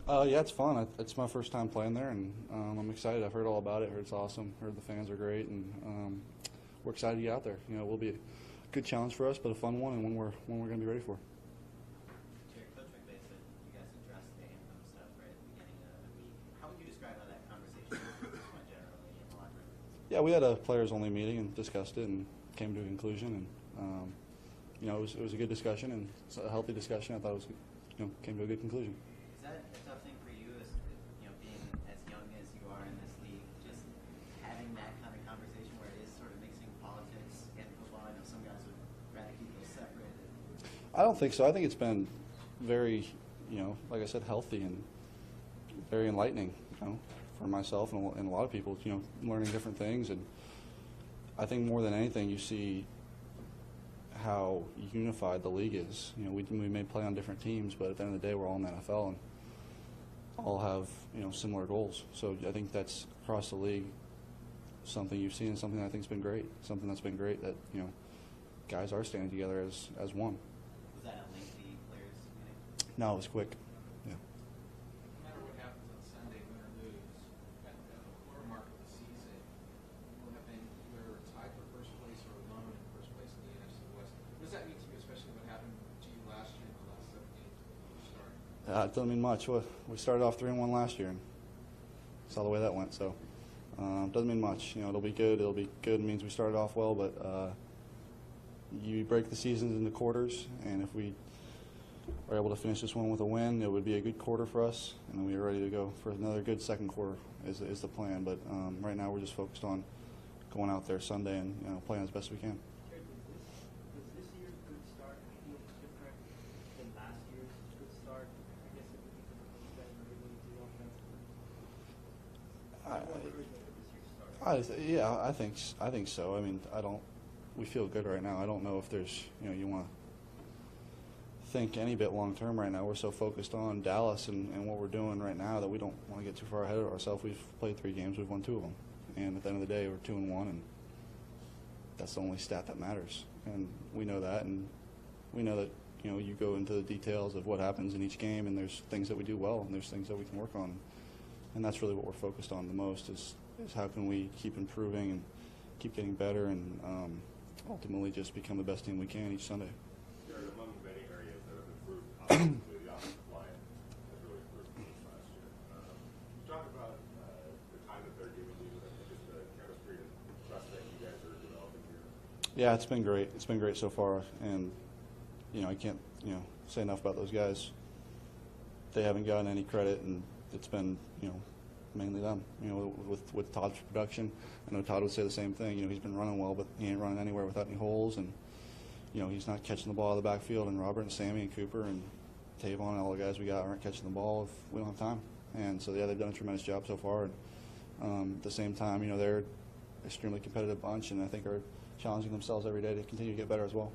Yeah, it's fun. It's my first time playing there, and I'm excited. I've heard all about it. Heard it's awesome. Heard the fans are great, and we're excited to get out there. You know, it will be a good challenge for us, but a fun one, and one we're going to be ready for. Coach McVay said you guys addressed the anthem stuff right at the beginning of the week. How would you describe how that conversation went generally in the locker room? Yeah, we had a players-only meeting and discussed it and came to a conclusion. And you know, it was a good discussion and a healthy discussion. I thought it was, came to a good conclusion. Is that a tough thing for you, as being as young as you are in this league, just having that kind of conversation where it is sort of mixing politics and football? I know some guys would rather keep those separate. I don't think so. I think it's been very, like I said, healthy and very enlightening, for myself and a lot of people, learning different things. And I think more than anything, you see how unified the league is. We may play on different teams, but at the end of the day, we're all in the NFL and all have, similar goals. So I think that's across the league something you've seen and something that I think has been great. Something that's been great that, guys are standing together as one. Was that a lengthy players meeting? No, it was quick. Yeah. No matter what happens on Sunday, win or lose, at the watermark of the season, will have been either tied for first place or alone in first place in the NFC West. What does that mean to you, especially what happened to you last year in the last 7 games before you started? It doesn't mean much. We started off 3-1 last year, and saw the way that went. So it doesn't mean much. It'll be good. It'll be good. It means we started off well, but you break the seasons into quarters, and if we are able to finish this one with a win, it would be a good quarter for us, and then we are ready to go for another good second quarter is the plan. But right now we're just focused on going out there Sunday and playing as best we can. Was this year's good start feel different than last year's good start? I guess it would be because you guys were able to do offense. Yeah, I think so. I mean, we feel good right now. I don't know if there's, you want to think any bit long term right now. We're so focused on Dallas and what we're doing right now that we don't want to get too far ahead of ourselves. We've played 3 games, we've won 2 of them, and at the end of the day, we're 2-1, and that's the only stat that matters. And we know that, and we know that you go into the details of what happens in each game, and there's things that we do well, and there's things that we can work on, and that's really what we're focused on the most is how can we keep improving and keep getting better and ultimately just become the best team we can each Sunday. There are among many areas that have improved. Obviously, the offensive line has really improved since last year. Talk about the time that they're giving you and just the chemistry and trust that you guys are developing here. Yeah, it's been great. It's been great so far, and I can't say enough about those guys. They haven't gotten any credit, and it's been mainly them. With Todd's production, I know Todd would say the same thing. He's been running well, but he ain't running anywhere without any holes, and he's not catching the ball out of the backfield. And Robert and Sammy and Cooper and Tavon and all the guys we got aren't catching the ball if we don't have time. And so yeah, they've done a tremendous job so far. And at the same time, they're an extremely competitive bunch, and I think are challenging themselves every day to continue to get better as well.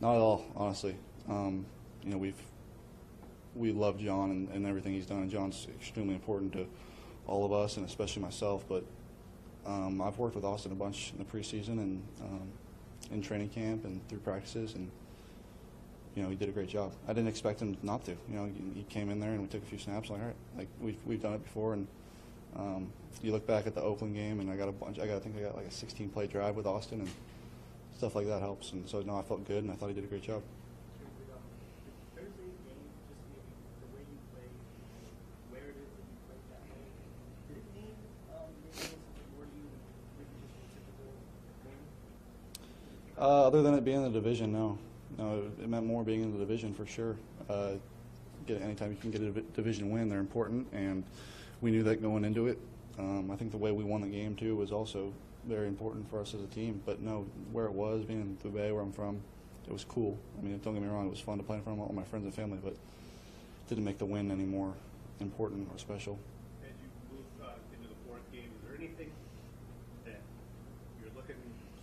Not at all, honestly. We love John and everything he's done, and John's extremely important to all of us, and especially myself. But I've worked with Austin a bunch in the preseason and in training camp and through practices, and he did a great job. I didn't expect him not to. He came in there and we took a few snaps. Like, all right, like we've done it before, and you look back at the Oakland game, and I think I got like a 16-play drive with Austin, and stuff like that helps. And so no, I felt good, and I thought he did a great job. Thursday's game, just maybe the way you play, where it is that you play that way, did it mean maybe something more to you than maybe just a typical game? Other than it being in the division, no. No, it meant more being in the division for sure. Anytime you can get a division win, they're important, and we knew that going into it. I think the way we won the game too was also very important for us as a team. But no, where it was, being in Bay, where I'm from, it was cool. I mean, don't get me wrong, it was fun to play in front of all my friends and family, but it didn't make the win any more important or special. As you move into the 4th game, is there anything that you're looking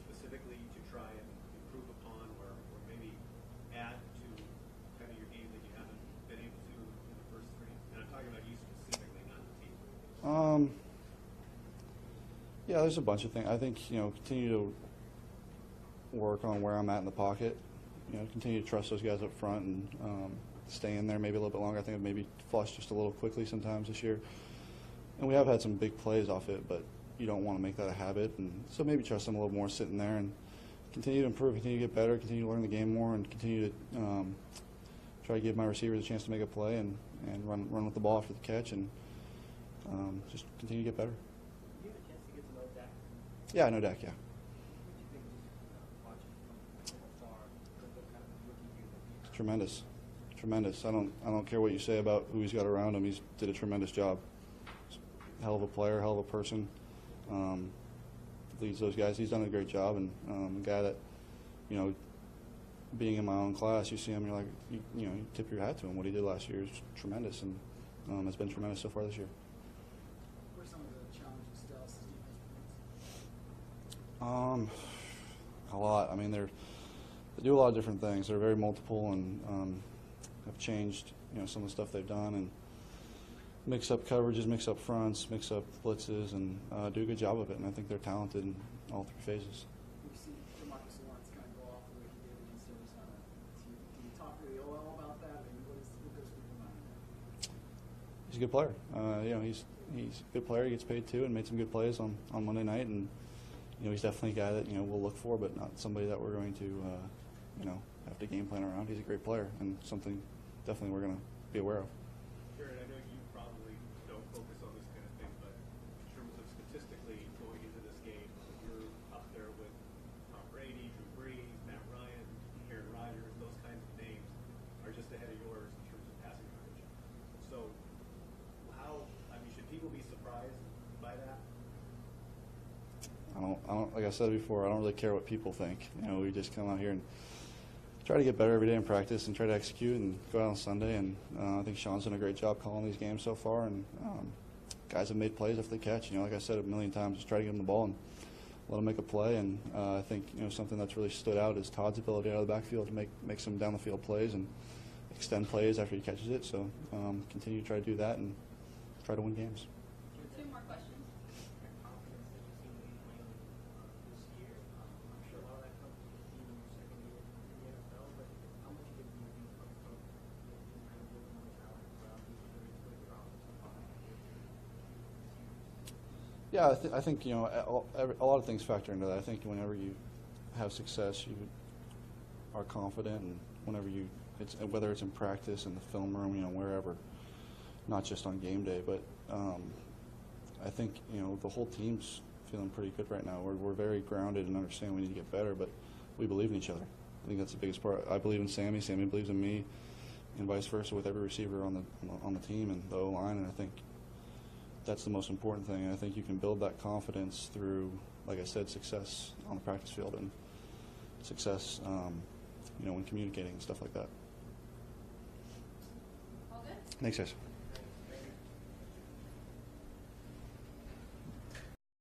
specifically to try and improve upon or maybe add to kind of your game that you haven't been able to in the first 3? And I'm talking about you specifically, not the team. Yeah, there's a bunch of things. I think, continue to work on where I'm at in the pocket. Continue to trust those guys up front and stay in there maybe a little bit longer. I think I've maybe flushed just a little quickly sometimes this year. And we have had some big plays off it, but you don't want to make that a habit. And so maybe trust them a little more sitting there and continue to improve, continue to get better, continue to learn the game more, and continue to try to give my receivers a chance to make a play and run with the ball after the catch and just continue to get better. Did you have a chance to get to know Dak? Yeah, I know Dak, yeah. What do you think, just watching from afar, what kind of rookie year that he Tremendous. Tremendous. I don't care what you say about who he's got around him. He's did a tremendous job. Hell of a player, hell of a person. Leads those guys. He's done a great job, and a guy that, being in my own class, you see him, you're like, you tip your hat to him. What he did last year is tremendous, and has been tremendous so far this year. What are some of the challenges Dallas' defense brings? A lot. I mean, they do a lot of different things. They're very multiple and have changed, some of the stuff they've done and mix up coverages, mix up fronts, mix up blitzes, and do a good job of it. And I think they're talented in all three phases. We've seen DeMarcus Lawrence kind of go off the way he did against Arizona. Can you talk really OL about that? Maybe what goes through your mind? He's a good player. He's a good player. He gets paid too, and made some good plays on Monday night. And he's definitely a guy that we'll look for, but not somebody that we're going to have to game plan around. He's a great player and something definitely we're going to be aware of. Jared, I know you probably don't focus on this kind of thing, but in terms of statistically going into this game, you're up there with Tom Brady, Drew Brees, Matt Ryan, Aaron Rodgers. Those kinds of names are just ahead of yours in terms of passing coverage. So, should people be surprised by that? I don't. Like I said before, I don't really care what people think. We just come out here and try to get better every day in practice and try to execute and go out on Sunday. And I think Sean's done a great job calling these games so far. And guys have made plays after they catch. Like I said a million times, just try to give them the ball and let them make a play. And I think something that's really stood out is Todd's ability out of the backfield to make some down the field plays and extend plays after he catches it. So continue to try to do that and try to win games. Two more questions. Your confidence that you seem to be playing this year. I'm sure a lot of that comes from being in your second year in the NFL, but how much of it do you think comes from you kind of building more talent around you to really put your offensive line? Yeah, I think a lot of things factor into that. I think whenever you have success, you are confident, and whenever whether it's in practice, in the film room, wherever, not just on game day, but I think the whole team's feeling pretty good right now. We're very grounded and understand we need to get better, but we believe in each other. I think that's the biggest part. I believe in Sammy believes in me, and vice versa with every receiver on the team and the O-line. And I think that's the most important thing. And I think you can build that confidence through, like I said, success on the practice field and success, when communicating and stuff like that. All good? Thanks, guys.